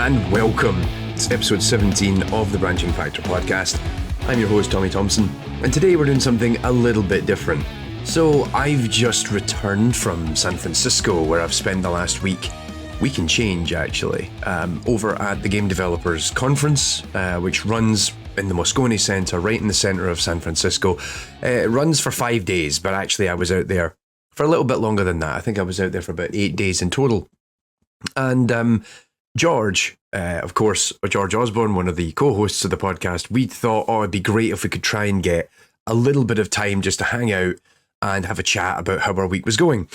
and welcome. It's episode 17 of the Branching Factor podcast. I'm your host, Tommy Thompson, and today we're doing something a little bit different. So I've just returned from San Francisco, where I've spent the last week and change actually, over at the Game Developers Conference, which runs in the Moscone Center, right in the center of San Francisco. It runs for 5 days, but actually I was out there for a little bit longer than that. I think I was out there for about 8 days in total. And George, of course, George Osborne, one of the co-hosts of the podcast, we thought, it'd be great if we could try and get a little bit of time just to hang out and have a chat about how our week was going.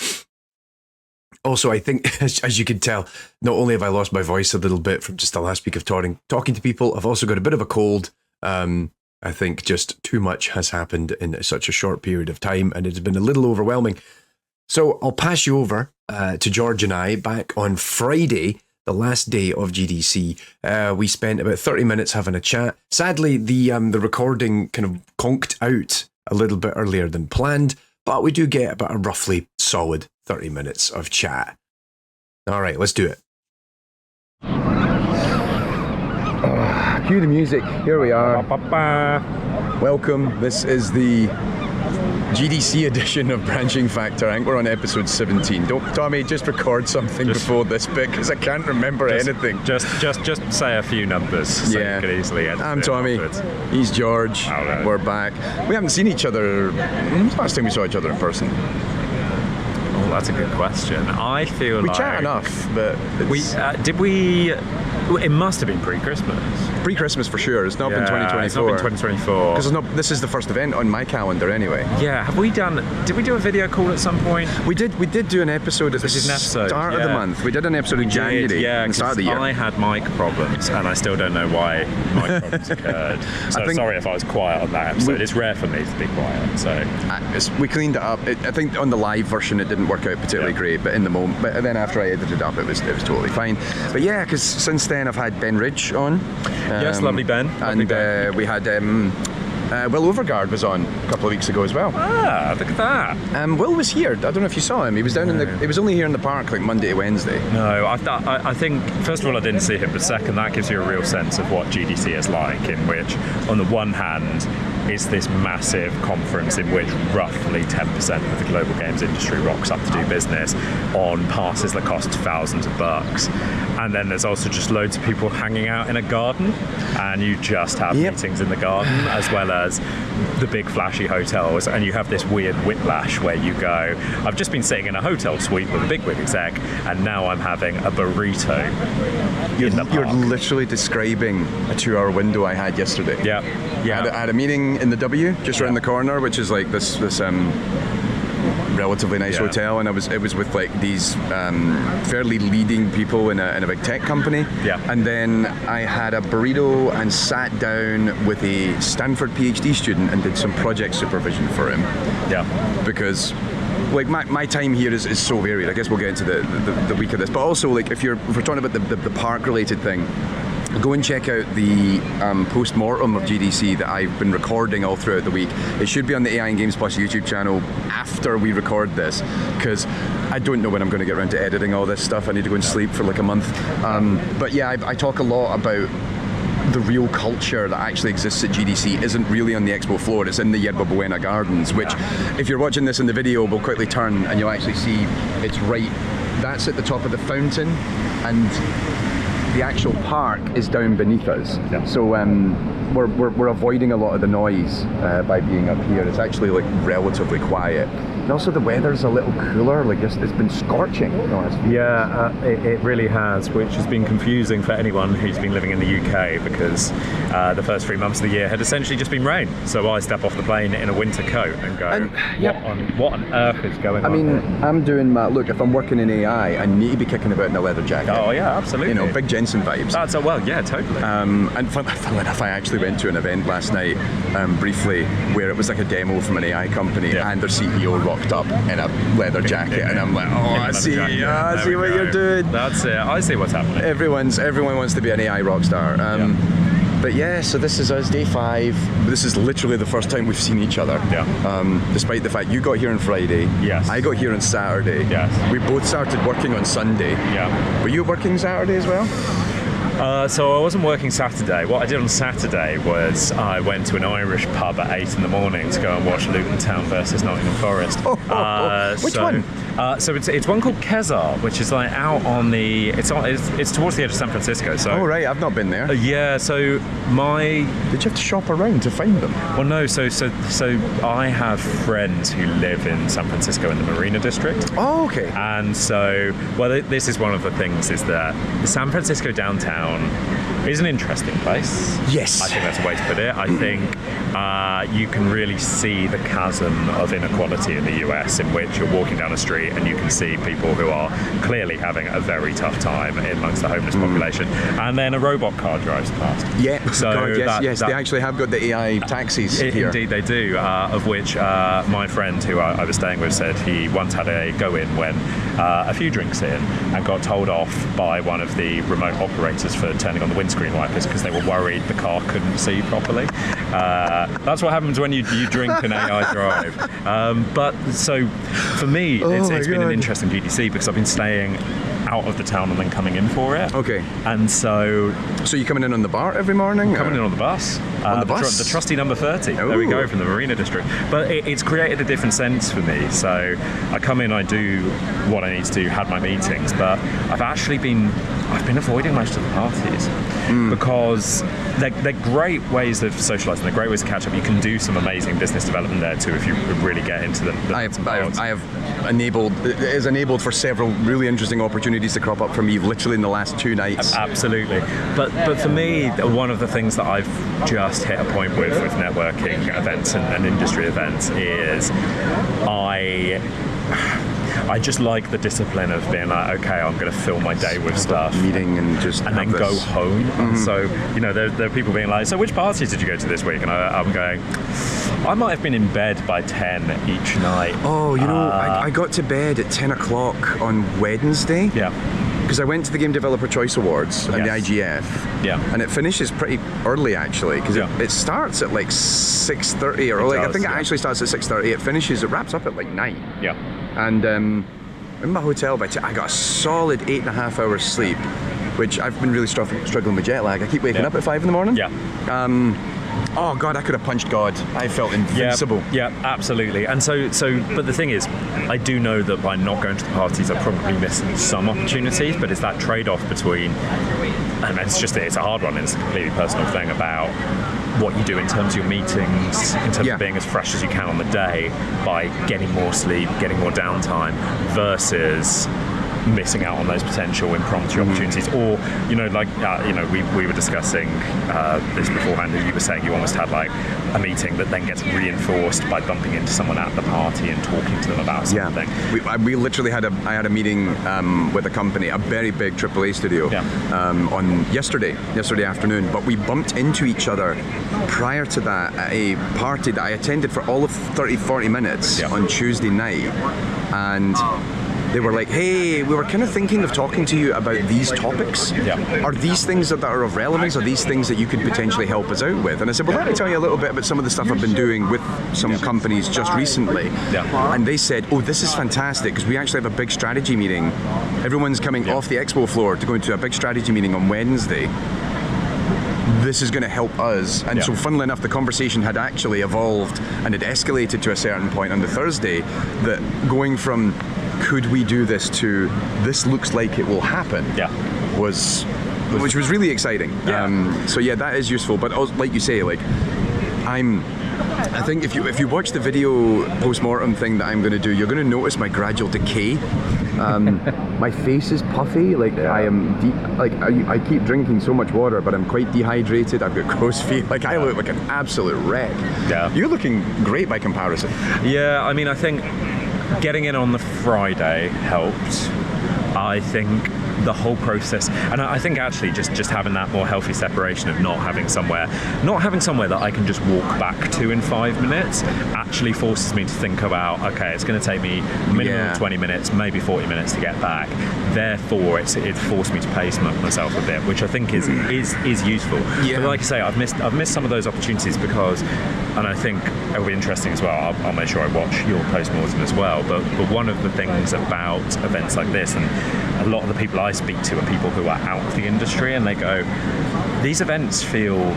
Also, I think, as you can tell, not only have I lost my voice a little bit from just the last week of talking to people, I've also got a bit of a cold. I think just too much has happened in such a short period of time, and it's been a little overwhelming. So I'll pass you over to George and I back on Friday, the last day of GDC. We spent about 30 minutes having a chat. Sadly, the recording kind of conked out a little bit earlier than planned, but we do get about a roughly solid 30 minutes of chat. All right, let's do it. Cue the music. Here we are. Welcome. This is the GDC edition of Branching Factor. I think we're on episode 17. Tommy, just record something before this bit, because I can't remember anything. Just say a few numbers, so you could easily edit. I'm Tommy. He's George. Right. We're back. We haven't seen each other. When was the last time we saw each other in person? Oh, that's a good question. I feel we chat enough, but it must have been pre-Christmas. Pre-Christmas for sure. It's not been 2024. It's not been 2024. Because this is the first event on my calendar anyway. Yeah. Did we do a video call at some point? We did do an episode at the start of the month. We did an episode in January. At the start of the year. I had mic problems, and I still don't know why mic problems occurred. So sorry if I was quiet on that episode. It's rare for me to be quiet. So we cleaned it up. I think on the live version it didn't work out particularly great, but in the moment, but then after I edited it up, it was totally fine. But yeah, because since then I've had Ben Ridge on. Yes, lovely Ben. We had Will Overgaard was on a couple of weeks ago as well. Ah, look at that. Will was here. I don't know if you saw him. He was he was only here in the park like Monday to Wednesday. No, I think first of all I didn't see him, but second that gives you a real sense of what GDC is like, in which on the one hand it's this massive conference in which roughly 10% of the global games industry rocks up to do business on passes that cost thousands of bucks. And then there's also just loads of people hanging out in a garden, and you just have meetings in the garden as well as the big flashy hotels, and you have this weird whiplash where you go, I've just been sitting in a hotel suite with a bigwig exec, and now I'm having a burrito in the park. You're literally describing a 2-hour window I had yesterday. Yeah. I had a meeting in the W, just around the corner, which is like this relatively nice hotel, and it was with like these fairly leading people in a big tech company. Yeah. And then I had a burrito and sat down with a Stanford PhD student and did some project supervision for him. Yeah. Because like my time here is so varied. I guess we'll get into the week of this, but also like if we're talking about the park related thing, go and check out the post-mortem of GDC that I've been recording all throughout the week. It should be on the AI and Games Plus YouTube channel after we record this, because I don't know when I'm going to get around to editing all this stuff. I need to go and sleep for like a month. But yeah, I talk a lot about the real culture that actually exists at GDC isn't really on the expo floor, it's in the Yerba Buena Gardens, which if you're watching this in the video, we'll quickly turn and you'll actually see it's right, that's at the top of the fountain, and the actual park is down beneath us. Yeah. So we're avoiding a lot of the noise by being up here. It's actually like relatively quiet. And also the weather's a little cooler, like it's been scorching. It really has, which has been confusing for anyone who's been living in the UK, because the first 3 months of the year had essentially just been rain. So I step off the plane in a winter coat and go, what on earth is going on? I mean, I'm doing look, if I'm working in AI, I need to be kicking about in a leather jacket. Oh yeah, absolutely. You know, big Jensen vibes. Totally. And fun enough, I actually went to an event last night, briefly, where it was like a demo from an AI company, and their CEO rocked up in a leather jacket, and I'm like, I see what you're doing. That's it. I see what's happening. Everyone wants to be an AI rock star. But yeah, so this is us, day 5. This is literally the first time we've seen each other. Yeah. Despite the fact you got here on Friday. Yes. I got here on Saturday. Yes. We both started working on Sunday. Yeah. Were you working Saturday as well? So I wasn't working Saturday. What I did on Saturday was I went to an Irish pub at 8 in the morning to go and watch Luton Town versus Nottingham Forest. Which one? So it's one called Kesar, which is like out on the it's towards the edge of San Francisco. So right, I've not been there. Yeah, so Did you have to shop around to find them? Well, no. So I have friends who live in San Francisco in the Marina District. Oh, okay. And so, this is one of the things, is that the San Francisco downtown is an interesting place. Yes. I think that's a way to put it. I think you can really see the chasm of inequality in the US, in which you're walking down a street and you can see people who are clearly having a very tough time amongst the homeless population. And then a robot car drives past. Yeah, so God, yes, they actually have got the AI taxis here. Indeed they do, of which my friend who I was staying with said he once had a go-in when a few drinks in and got told off by one of the remote operators for turning on the windscreen wipers because they were worried the car couldn't see properly. That's what happens when you drink an AI drive. But so for me, it's been an interesting GDC because I've been staying out of the town and then coming in for it. Okay. And so you're coming in on the bar every morning? Coming in on the bus. On the bus? The trusty number 30. Ooh. There we go, from the Marina District. But it's created a different sense for me. So I come in, I do what I need to do, had my meetings, but I've been avoiding most of the parties because they're great ways of socialising. They're great ways to catch up. You can do some amazing business development there too if you really get into them. I have enabled for several really interesting opportunities to crop up for me literally in the last 2 nights. Absolutely. But for me, one of the things that I've just hit a point with networking events and industry events is I just like the discipline of being like, okay, I'm going to fill my day with stuff, meeting and then go home. Mm-hmm. So there are people being like, so which parties did you go to this week? And I'm going, I might have been in bed by 10 each night. Oh, I got to bed at 10 o'clock on Wednesday. Yeah. Because I went to the Game Developer Choice Awards and the IGF. Yeah. And it finishes pretty early actually, because it starts at like 6:30 I think it actually starts at 6:30. It wraps up at like 9. Yeah. And in my hotel I got a solid 8.5 hours sleep, which I've been really struggling with jet lag. I keep waking up at 5 in the morning. Yeah. Oh God, I could have punched God. I felt invincible. Yeah, absolutely. And so, but the thing is, I do know that by not going to the parties, I'm probably missing some opportunities. But it's that trade-off between, and it's a hard one. It's a completely personal thing about what you do in terms of your meetings, in terms of being as fresh as you can on the day by getting more sleep, getting more downtime, versus missing out on those potential impromptu opportunities, or we were discussing this beforehand, and you were saying you almost had like a meeting that then gets reinforced by bumping into someone at the party and talking to them about something. We literally I had a meeting with a company, a very big AAA studio, on yesterday afternoon, but we bumped into each other prior to that at a party that I attended for all of 30-40 minutes on Tuesday night, and they were like, hey, we were kind of thinking of talking to you about these topics. Yeah. Are these things that are of relevance? Are these things that you could potentially help us out with? And I said, well, let me tell you a little bit about some of the stuff I've been doing with some companies just recently. Yeah. And they said, oh, this is fantastic, because we actually have a big strategy meeting. Everyone's coming off the expo floor to go into a big strategy meeting on Wednesday. This is going to help us. And so funnily enough, the conversation had actually evolved and it escalated to a certain point on the Thursday, that going from could we do this to this looks like it will happen which was really exciting. So that is useful, but also, like you say, like I think if you watch the video post-mortem thing that I'm going to do, you're going to notice my gradual decay. My face is puffy, I am deep, I keep drinking so much water, but I'm quite dehydrated. I've got crow's feet, I look like an absolute wreck. You're looking great by comparison. I mean, I think getting in on the Friday helped. I think the whole process, and I think actually just having that more healthy separation of not having somewhere that I can just walk back to in 5 minutes actually forces me to think about, okay, it's going to take me minimum 20 minutes, maybe 40 minutes to get back. Therefore, it forced me to pace myself a bit, which I think is useful. But like I say, I've missed some of those opportunities because, and I think it'll be interesting as well. I'll make sure I watch your post-mortem as well. But one of the things about events like this, and a lot of the people I speak to are people who are out of the industry, and they go, these events feel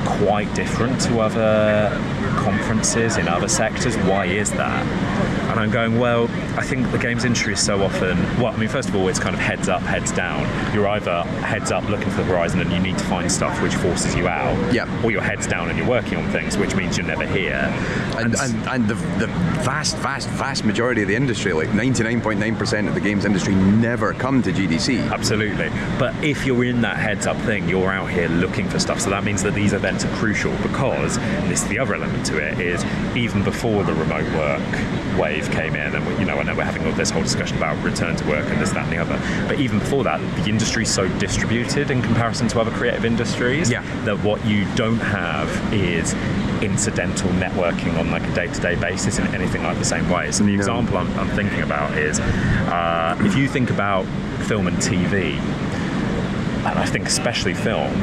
quite different to other conferences in other sectors. Why is that? And I'm going, well, I think the games industry is so often, first of all, it's kind of heads up, heads down. You're either heads up looking for the horizon and you need to find stuff which forces you out, or you're heads down and you're working on things, which means you're never here. And the vast majority of the industry, like 99.9% of the games industry, never come to GDC. Absolutely. But if you're in that heads up thing, you're out here looking for stuff. So that means that these events are crucial because, and this is the other element to it, is even before the remote work wave came in, and I know we're having all this whole discussion about return to work and this, that and the other, but even before that, the industry's so distributed in comparison to other creative industries that what you don't have is incidental networking on like a day-to-day basis in anything like the same way. So the example I'm thinking about is if you think about film and TV, and I think especially film,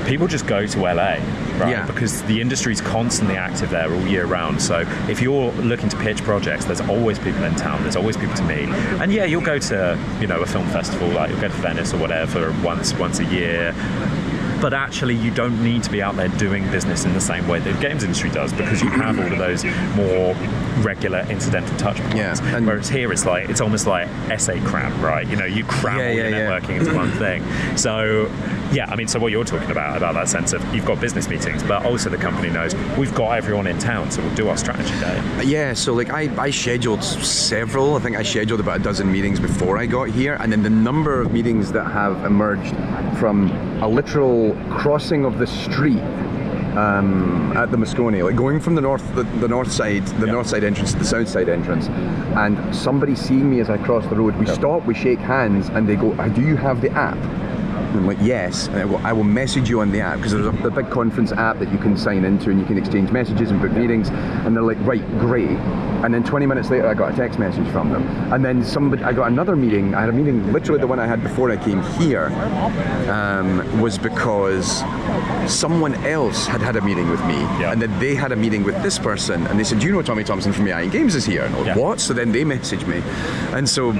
people just go to LA, right? Because the industry's constantly active there all year round. So if you're looking to pitch projects, there's always people in town, there's always people to meet. And you'll go to, a film festival, like you'll go to Venice or whatever once a year. But actually, you don't need to be out there doing business in the same way the games industry does, because you have all of those more regular incidental touch points. And whereas here, it's almost like essay cram, right? You cram all your networking into one thing. So, so what you're talking about that sense of you've got business meetings, but also the company knows we've got everyone in town, so we'll do our strategy day. Yeah, so like I scheduled several. I think I scheduled about a dozen meetings before I got here, and then the number of meetings that have emerged from a literal crossing of the street at the Moscone, like going from the north side entrance to the south side entrance, and somebody seeing me as I cross the road, we stop, we shake hands, and they go, "Do you have the app?" And I'm like, "Yes." And I will message you on the app, because there's a big conference app that you can sign into and you can exchange messages and book meetings. And they're like, "Right, great." And then 20 minutes later, I got a text message from them. And then I got another meeting. I had a meeting, literally the one I had before I came here, was because someone else had a meeting with me, and then they had a meeting with this person, and they said, "Do you know Tommy Thompson from AI Games is here?" And I'm like, "What?" So then they messaged me, and so.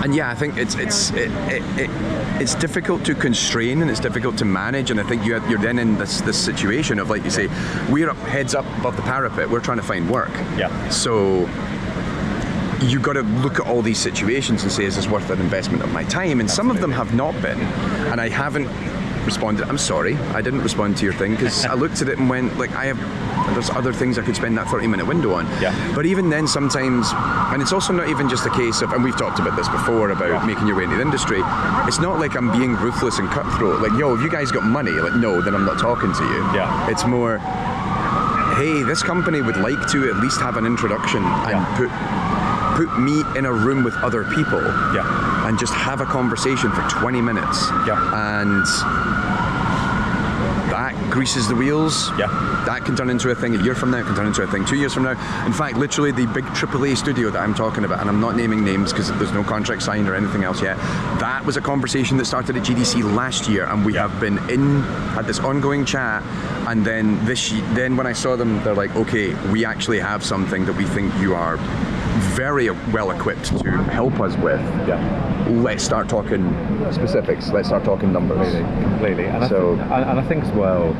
I think it's difficult to constrain and it's difficult to manage, and I think you're then in this situation of, like you say, we're heads up above the parapet, we're trying to find work. So you've got to look at all these situations and say, is this worth an investment of my time? And some of them have not been, and I haven't responded. I'm sorry, I didn't respond to your thing, because I looked at it and went, like, there's other things I could spend that 30-minute window on. But even then, sometimes, and it's also not even just a case of, and we've talked about this before, about making your way into the industry, it's not like I'm being ruthless and cutthroat, like, "Yo, have you guys got money?" Like, no, then I'm not talking to you. It's more, hey, this company would like to at least have an introduction and put me in a room with other people and just have a conversation for 20 minutes. And that greases the wheels. That can turn into a thing a year from now, it can turn into a thing 2 years from now. In fact, literally the big AAA studio that I'm talking about, and I'm not naming names because there's no contract signed or anything else yet, that was a conversation that started at GDC last year, and we have been had this ongoing chat, and then then when I saw them, they're like, "Okay, we actually have something that we think you are very well equipped to help us with. Let's start talking specifics. Let's start talking numbers." Completely. And I think as well,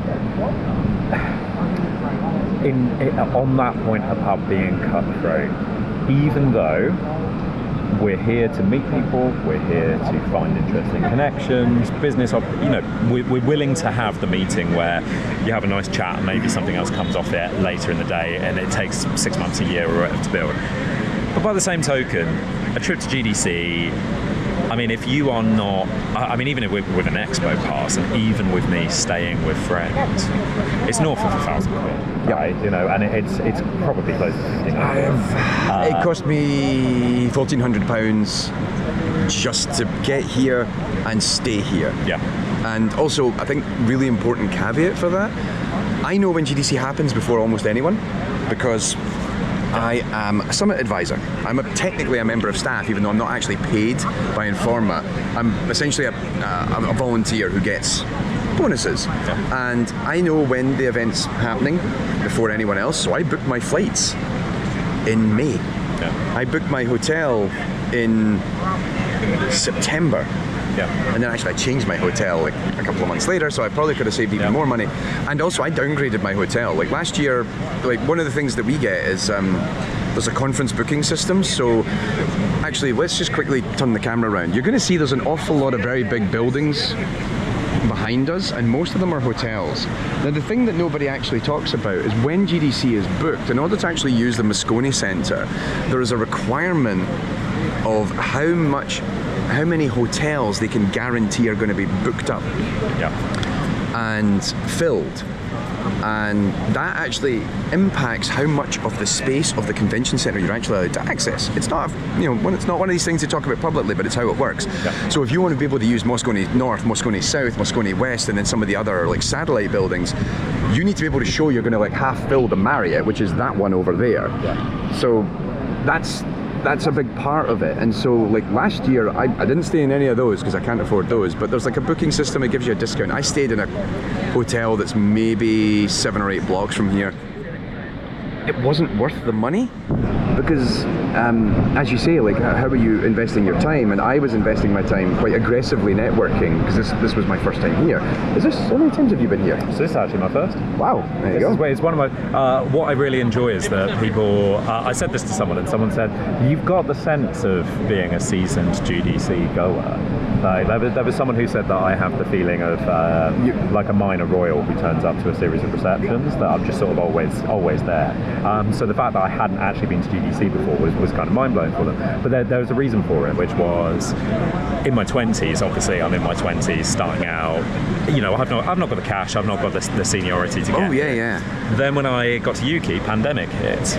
on that point about being cutthroat, even though we're here to meet people, we're here to find interesting connections, we're willing to have the meeting where you have a nice chat and maybe something else comes off it later in the day, and it takes 6 months, a year or whatever to build. But by the same token, a trip to GDC, if you are not, even with an expo pass, and even with me staying with friends, it's north of £1,000, right? And it's probably close to £1,500. It cost me £1,400 just to get here and stay here. And also, I think really important caveat for that, I know when GDC happens before almost anyone, because I am a summit advisor. I'm technically a member of staff, even though I'm not actually paid by Informa. I'm essentially a volunteer who gets bonuses. And I know when the event's happening before anyone else, so I booked my flights in May. I booked my hotel in September. Yeah. And then actually I changed my hotel like a couple of months later, so I probably could have saved even more money. And also I downgraded my hotel. Like last year, like one of the things that we get is there's a conference booking system. So actually, let's just quickly turn the camera around. You're going to see there's an awful lot of very big buildings behind us, and most of them are hotels. Now the thing that nobody actually talks about is when GDC is booked, in order to actually use the Moscone Centre, there is a requirement of how many hotels they can guarantee are going to be booked up and filled. And that actually impacts how much of the space of the convention centre you're actually allowed to access. It's not, it's not one of these things to talk about publicly, but it's how it works. Yeah. So if you want to be able to use Moscone North, Moscone South, Moscone West, and then some of the other like satellite buildings, you need to be able to show you're going to like half fill the Marriott, which is that one over there. Yeah. So that's a big part of it. And so like last year I didn't stay in any of those because I can't afford those, but there's like a booking system that gives you a discount. I stayed in a hotel that's maybe 7 or 8 blocks from here. It wasn't worth the money because as you say, like how are you investing your time? And I was investing my time quite aggressively networking because this was my first time here. How many times have you been here? So this is actually my first. Wow, there you go. It's one of my, what I really enjoy is that people, I said this to someone and someone said, you've got the sense of being a seasoned GDC goer. Like, there was someone who said that I have the feeling of like a minor royal who turns up to a series of receptions, that I'm just sort of always there. So the fact that I hadn't actually been to GDC before was kind of mind-blowing for them. But there was a reason for it, which was in my 20s, obviously I'm in my 20s, starting out, I've not got the cash, I've not got the seniority to get. Oh, yeah. Then when I got to Yuki, pandemic hit.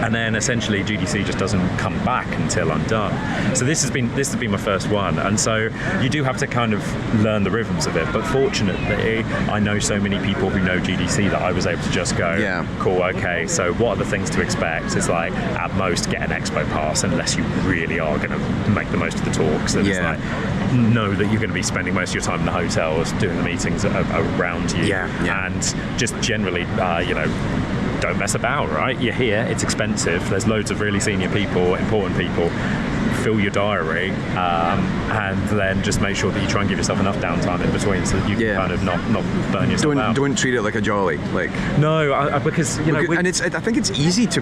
And then essentially GDC just doesn't come back until I'm done. So this has been my first one, and so you do have to kind of learn the rhythms of it. But fortunately, I know so many people who know GDC that I was able to just go, cool, okay. So what are the things to expect? It's like at most get an expo pass, unless you really are going to make the most of the talks. And it's like know that you're going to be spending most of your time in the hotels, doing the meetings around you, and just generally, don't mess about, right? You're here, it's expensive, there's loads of really senior people, important people. Fill your diary, and then just make sure that you try and give yourself enough downtime in between so that you can kind of not burn yourself out. Don't treat it like a jolly. No, because and I think it's easy to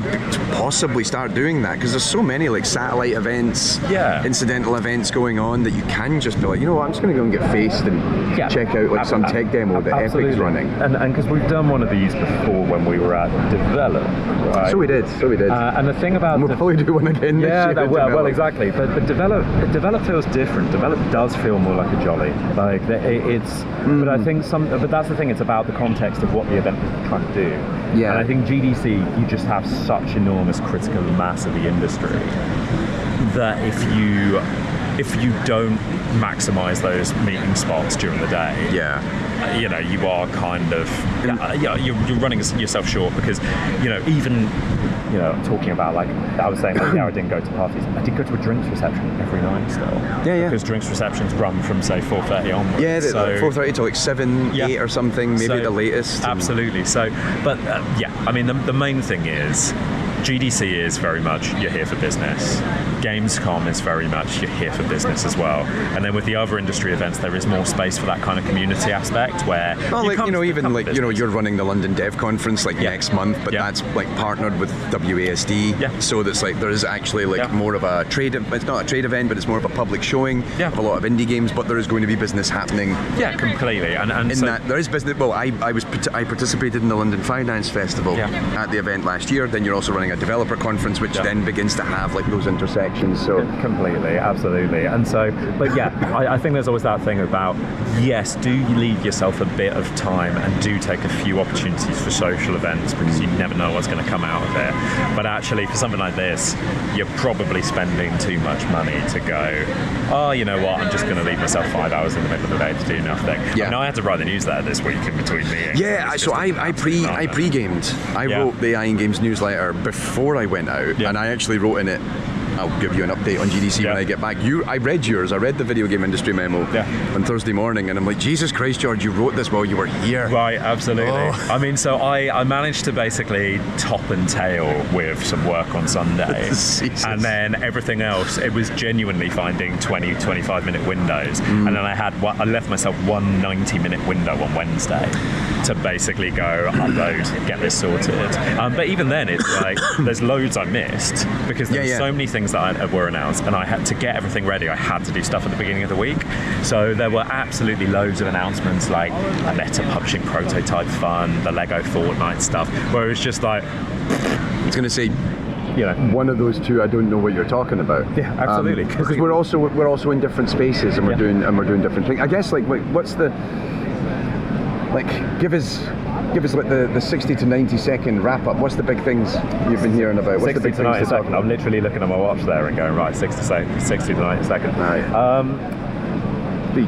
possibly start doing that because there's so many like satellite events, incidental events going on that you can just be like, I'm just going to go and get faced and check out like some tech demo that Epic's running. And because we've done one of these before when we were at Develop, right? So we did. And the thing about we'll probably do one again this year. Well, exactly. But Develop feels different. Develop does feel more like a jolly. Like it's. But I think But that's the thing. It's about the context of what the event is trying to do. Yeah. And I think GDC, you just have such enormous critical mass of the industry that if you don't maximise those meeting spots during the day, you are kind of you're running yourself short because even. Talking about like I was saying, I didn't go to parties. I did go to a drinks reception every night still. Because drinks receptions run from say 4:30 onwards. Yeah, so, like 4:30 to like 7, 8 or something, maybe the latest. Absolutely. So, but I mean, the main thing is GDC is very much you're here for business. Gamescom is very much you're here for business as well. And then with the other industry events, there is more space for that kind of community aspect where you're running the London Dev Conference next month, but that's like partnered with WASD. So that's like there is actually more of a trade. It's not a trade event, but it's more of a public showing of a lot of indie games. But there is going to be business happening. Yeah, completely. And that there is business. Well, I participated in the London Finance Festival at the event last year. Then you're also running a developer conference, which then begins to have like those intersections. So completely, absolutely. And so, but I think there's always that thing about do you leave yourself a bit of time and do take a few opportunities for social events because you never know what's going to come out of it. But actually, for something like this, you're probably spending too much money to go, you know what, I'm just going to leave myself 5 hours in the middle of the day to do nothing. Yeah. I had to write the newsletter this week in between meetings. Yeah, so I pre-gamed. I wrote the Iron Games newsletter before I went out, and I actually wrote in it I'll give you an update on GDC when I get back. I read yours. I read the video game industry memo on Thursday morning, and I'm like, Jesus Christ, George, you wrote this while you were here. Right, absolutely. I mean, so I managed to basically top and tail with some work on Sunday. And then everything else, it was genuinely finding 20, 25-minute windows. And then I left myself one 90-minute window on Wednesday to basically go upload, get this sorted. But even then, it's like, there's loads I missed because there's so many things that were announced, and I had to get everything ready. I had to do stuff at the beginning of the week. So there were absolutely loads of announcements, like a Meta publishing Prototype Fund, the Lego Fortnite stuff, where it was just like... I was going to say, one of those two, I don't know what you're talking about. Yeah, absolutely. Because we're also in different spaces, and we're doing different things. I guess what's the give us like the 60 to 90 second wrap up. What's the big things you've been hearing about? What's 60 the big to 90 seconds? I'm literally looking at my watch there and going, right, 60 to 90 seconds. Right. 3,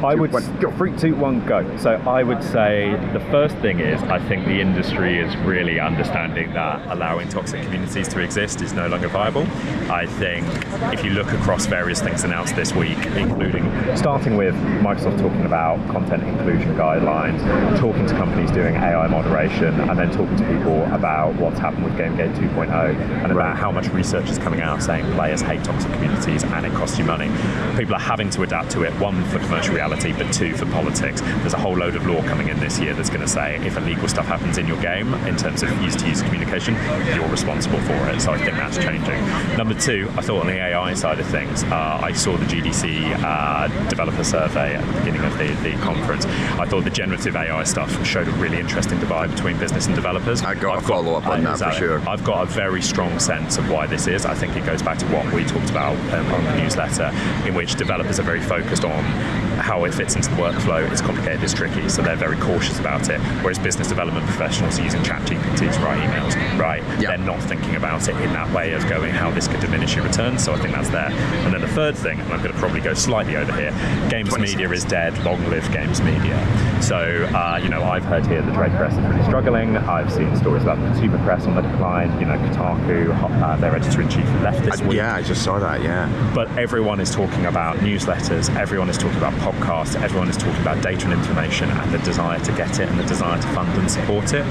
2, 1, go. So I would say the first thing is, I think the industry is really understanding that allowing toxic communities to exist is no longer viable. I think if you look across various things announced this week, including starting with Microsoft talking about content inclusion guidelines, talking to companies doing AI moderation, and then talking to people about what's happened with GameGate 2.0 and about how much research is coming out saying players hate toxic communities and it costs you money. People are having to adapt to it, one, for commercial reality, but two, for politics. There's a whole load of law coming in this year that's going to say if illegal stuff happens in your game in terms of user-to-user communication, you're responsible for it. So I think that's changing. Number two, I thought on the AI side of things, I saw the GDC developer survey at the beginning of the conference. I thought the generative AI stuff showed a really interesting divide between business and developers. I've got to follow up on that for sure. I've got a very strong sense of why this is. I think it goes back to what we talked about on the newsletter, in which developers are very focused on how it fits into the workflow. It's complicated, it's tricky, so they're very cautious about it. Whereas business development professionals are using ChatGPT to write emails, right? Yep. They're not thinking about it in that way of going how this could diminish your returns, so I think that's there. And then the third thing, and I'm going to probably go slightly over here, games media is dead, long live games media. So, I've heard here the trade press is really struggling. I've seen stories about the consumer press on the decline. Kotaku, their editor-in-chief left this week. Yeah, I just saw that, But everyone is talking about newsletters, everyone is talking about podcasts, everyone is talking about data and information and the desire to get it and the desire to fund and support it.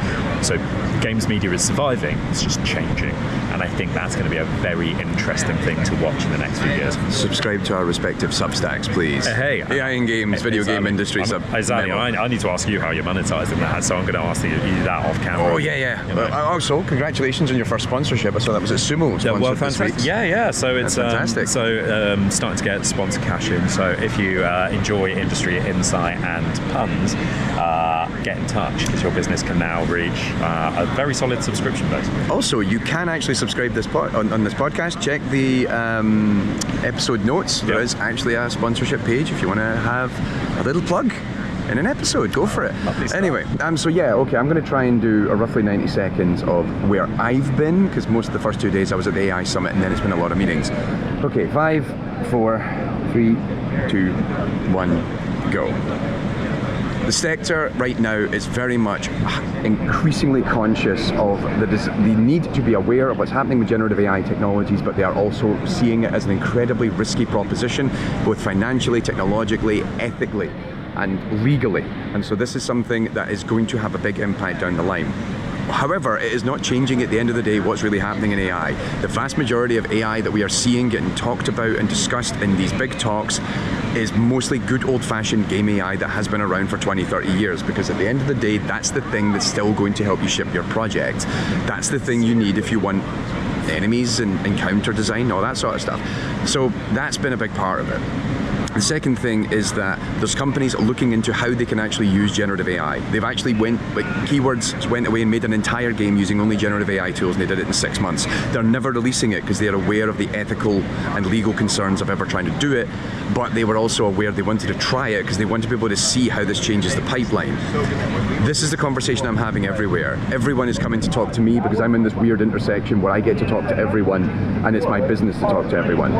So games media is surviving, it's just changing. And I think that's going to be a very interesting thing to watch in the next few years. Subscribe to our respective Substacks, please. Hey, AI in games, video game industry. Exactly. I need to ask you how you're monetizing that, so I'm going to ask you that off camera. Oh, yeah. Also, congratulations on your first sponsorship. I saw that was at Sumo. Fantastic. Yeah. So it's fantastic. Starting to get sponsor cash in. So if you enjoy industry insight and puns, get in touch because your business can now reach a very solid subscription base. Also, you can actually subscribe on this podcast. Check the episode notes. There is actually a sponsorship page if you want to have a little plug in an episode. Go for it. Anyway, I'm going to try and do a roughly 90 seconds of where I've been, because most of the first 2 days I was at the AI Summit and then it's been a lot of meetings. Okay, 5, 4, 3, 2, 1, go. The sector right now is very much increasingly conscious of the need to be aware of what's happening with generative AI technologies, but they are also seeing it as an incredibly risky proposition, both financially, technologically, ethically, and legally. And so this is something that is going to have a big impact down the line. However, it is not changing at the end of the day what's really happening in AI. The vast majority of AI that we are seeing getting talked about and discussed in these big talks is mostly good old-fashioned game AI that has been around for 20, 30 years, because at the end of the day, that's the thing that's still going to help you ship your project. That's the thing you need if you want enemies and encounter design, all that sort of stuff. So that's been a big part of it. The second thing is that there's companies looking into how they can actually use generative AI. They've actually Keywords went away and made an entire game using only generative AI tools, and they did it in 6 months. They're never releasing it because they're aware of the ethical and legal concerns of ever trying to do it, but they were also aware they wanted to try it because they wanted to be able to see how this changes the pipeline. This is the conversation I'm having everywhere. Everyone is coming to talk to me because I'm in this weird intersection where I get to talk to everyone and it's my business to talk to everyone.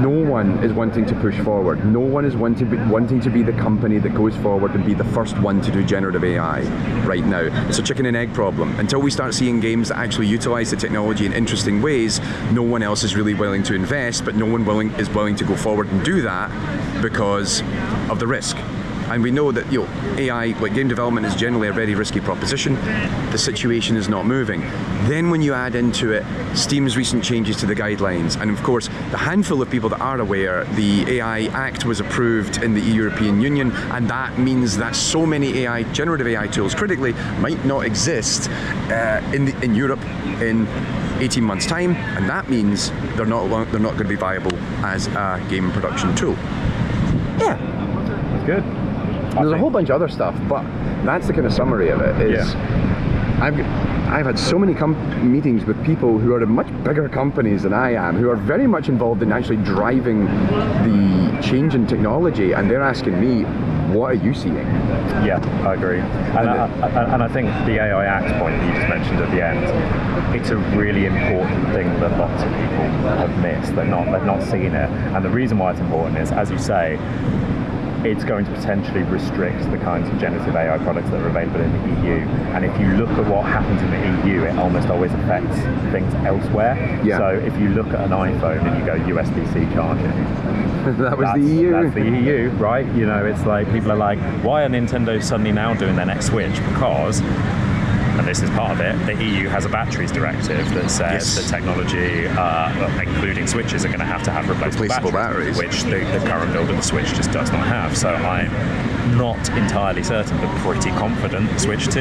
No one is wanting to push forward forward. No one is wanting to be the company that goes forward and be the first one to do generative AI right now. It's a chicken and egg problem. Until we start seeing games that actually utilize the technology in interesting ways, no one else is really willing to invest, but no one is willing to go forward and do that because of the risk. And we know that AI, like game development, is generally a very risky proposition. The situation is not moving. Then when you add into it Steam's recent changes to the guidelines, and of course the handful of people that are aware, the AI Act was approved in the European Union, and that means that so many generative AI tools critically might not exist in Europe in 18 months' time, and that means they're not going to be viable as a game production tool. Yeah. That's good. There's a whole bunch of other stuff, but that's the kind of summary of it. I've had so many meetings with people who are in much bigger companies than I am, who are very much involved in actually driving the change in technology, and they're asking me, what are you seeing? Yeah, I agree. And I think the AI Act point that you just mentioned at the end, it's a really important thing that lots of people have missed. They've not seen it. And the reason why it's important is, as you say, it's going to potentially restrict the kinds of generative AI products that are available in the EU. And if you look at what happens in the EU, it almost always affects things elsewhere. Yeah. So if you look at an iPhone and you go USB-C charging, that's the EU, right? It's like people are like, why are Nintendo suddenly now doing their next Switch? Because, and this is part of it, the EU has a batteries directive that says that technology, including Switches, are going to have replaceable batteries, which the current build of the Switch just does not have. So I'm not entirely certain, but pretty confident the Switch 2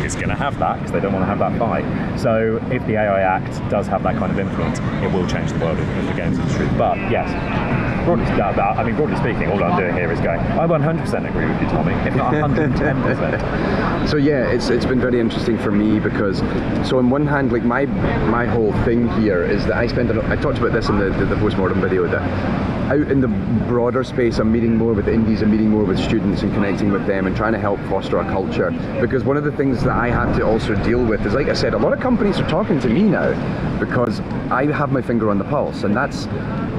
is going to have that, because they don't want to have that fight. So if the AI Act does have that kind of influence, it will change the world of the games industry. But yes, broadly speaking, all I'm doing here is going, I 100% agree with you, Tommy, if not 110%. So yeah, it's been very interesting for me because, so on one hand, like my whole thing here is that I talked about this in the postmortem video, that out in the broader space I'm meeting more with indies and meeting more with students and connecting with them and trying to help foster a culture, because one of the things that I have to also deal with is, like I said, a lot of companies are talking to me now because I have my finger on the pulse, and that's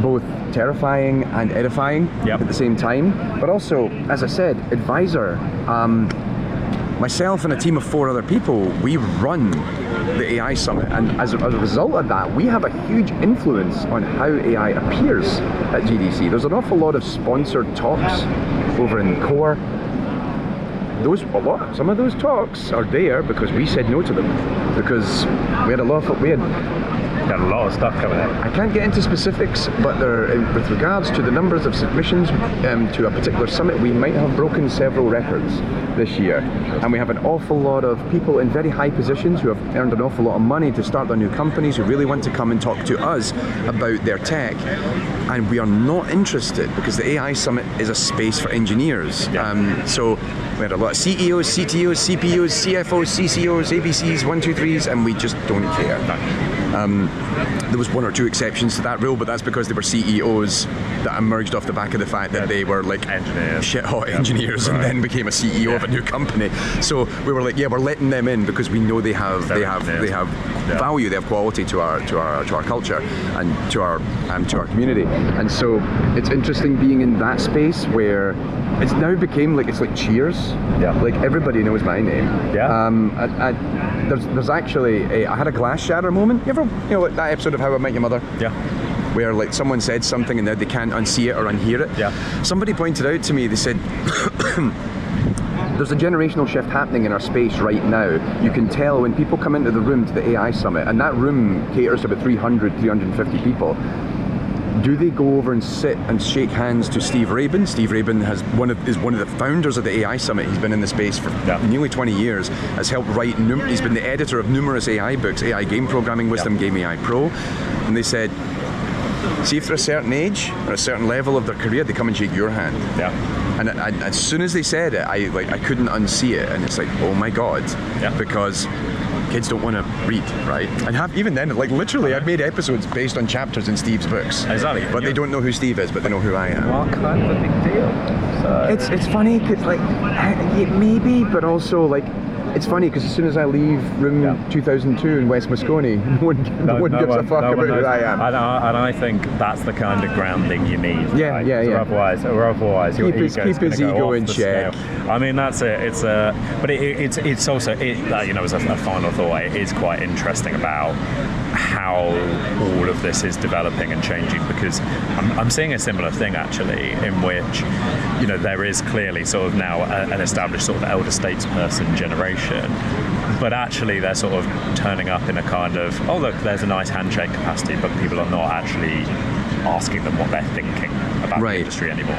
both terrifying and edifying at the same time, but also, as I said, advisor. Myself and a team of 4 other people, we run the AI Summit, and as a result of that, we have a huge influence on how AI appears at GDC. There's an awful lot of sponsored talks over in Core. Some of those talks are there because we said no to them, because we had a lot of stuff coming in. I can't get into specifics, but with regards to the numbers of submissions to a particular summit, we might have broken several records this year. And we have an awful lot of people in very high positions who have earned an awful lot of money to start their new companies, who really want to come and talk to us about their tech. And we are not interested, because the AI Summit is a space for engineers. So we had a lot of CEOs, CTOs, CPOs, CFOs, CCOs, ABCs, 1, 2, 3s, and we just don't care. There was 1 or 2 exceptions to that rule, but that's because they were CEOs that emerged off the back of the fact that they were like shit-hot engineers and then became a CEO of a new company. So we were like, we're letting them in because we know they have value, they have quality to our culture and to our community. And so it's interesting being in that space where it's now became like, it's like Cheers. Like everybody knows my name. There's actually I had a glass shatter moment. You ever, like that episode of How I Met Your Mother? Where like someone said something and now they can't unsee it or unhear it. Somebody pointed out to me, they said, there's a generational shift happening in our space right now. You can tell when people come into the room to the AI Summit, and that room caters to about 350 people. Do they go over and sit and shake hands to Steve Rabin? Steve Rabin is one of the founders of the AI Summit. He's been in the space for nearly 20 years, has helped write, he's been the editor of numerous AI books, AI Game Programming Wisdom, Game AI Pro. And they said, see if they're a certain age or a certain level of their career, they come and shake your hand. And as soon as they said it, I couldn't unsee it, and it's like, oh my God, because kids don't want to read, right? And even then, like literally, I've made episodes based on chapters in Steve's books. Exactly. But they don't know who Steve is, but they know who I am. Well, kind of a big deal. So it's funny because like maybe, but also like It's funny because as soon as I leave room 2002 in West Moscone, no one gives a fuck about who I am. And I think that's the kind of grounding you need. Yeah, right? yeah, yeah. Otherwise, your keep his ego in check. I mean, that's it. But it's also as a final thought, it is quite interesting about how all of this is developing and changing, because I'm seeing a similar thing actually, in which there is clearly sort of now an established sort of elder statesperson generation, but actually they're sort of turning up in a kind of, oh look, there's a nice handshake capacity, but people are not actually asking them what they're thinking about the industry anymore.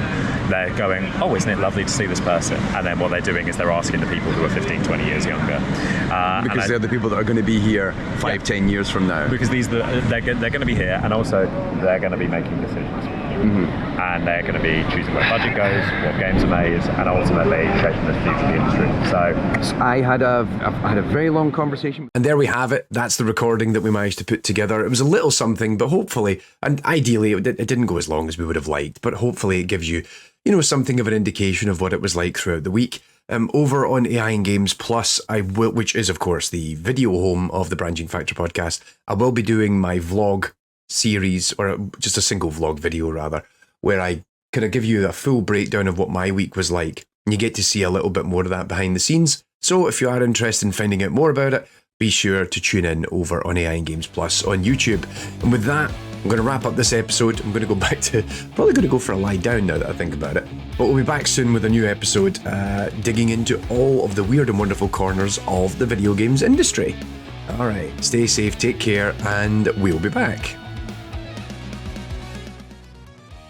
They're going, oh, isn't it lovely to see this person? And then what they're doing is they're asking the people who are 15, 20 years younger. Because they're the people that are going to be here 5-10 years from now. Because they're going to be here, and also they're going to be making decisions. Mm-hmm. And they're going to be choosing where budget goes, what games are made, and ultimately shaping the future of the industry. So I had a very long conversation. And there we have it. That's the recording that we managed to put together. It was a little something, but hopefully, and ideally, it didn't go as long as we would have liked, but hopefully it gives you, something of an indication of what it was like throughout the week. Over on AI and Games Plus, which is, of course, the video home of the Branching Factor podcast, I will be doing my vlog series, or just a single vlog video rather, where I kind of give you a full breakdown of what my week was like, and you get to see a little bit more of that behind the scenes. So if you are interested in finding out more about it, be sure to tune in over on AI and Games Plus on YouTube. And with that, I'm going to wrap up this episode. I'm going to go back to, probably going to go for a lie down now that I think about it. But we'll be back soon with a new episode, digging into all of the weird and wonderful corners of the video games industry. All right, stay safe, take care, and we'll be back.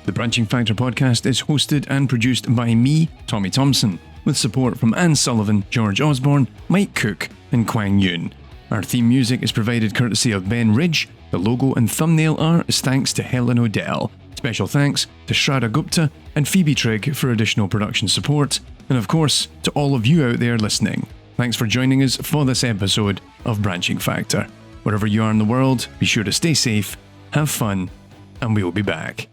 The Branching Factor podcast is hosted and produced by me, Tommy Thompson, with support from Anne Sullivan, George Osborne, Mike Cook, and Kwang Yun. Our theme music is provided courtesy of Ben Ridge. The logo and thumbnail art is thanks to Helen O'Dell. Special thanks to Shraddha Gupta and Phoebe Trigg for additional production support. And of course, to all of you out there listening, thanks for joining us for this episode of Branching Factor. Wherever you are in the world, be sure to stay safe, have fun, and we'll be back.